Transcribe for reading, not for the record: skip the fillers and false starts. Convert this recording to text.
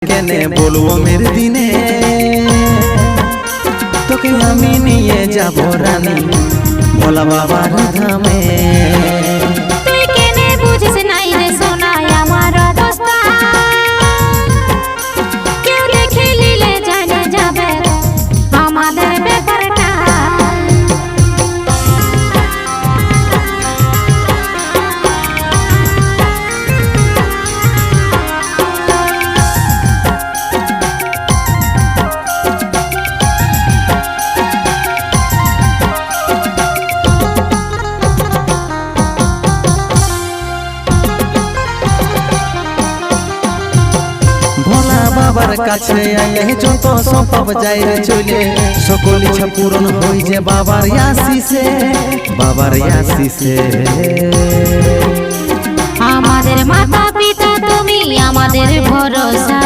কেনে বলবো মের দিনে তোকে আমি নিয়ে যাব রানী ভোলা বাবার ধামে। তুই কেনে বুঝিস নাই রে সোনাই আমার অবস্থা, কেউ দেখে নিলে জানে যাবে আমাদের ব্যাপারটা। ভোলা বাবার কাছে আইলে যত সম্ভব যাই রে চলে, সকল ইচ্ছা পূরণ হই যে বাবার আশিসে, বাবার আশিসে। আমাদের মাতা পিতা তুমি আমাদের ভরসা।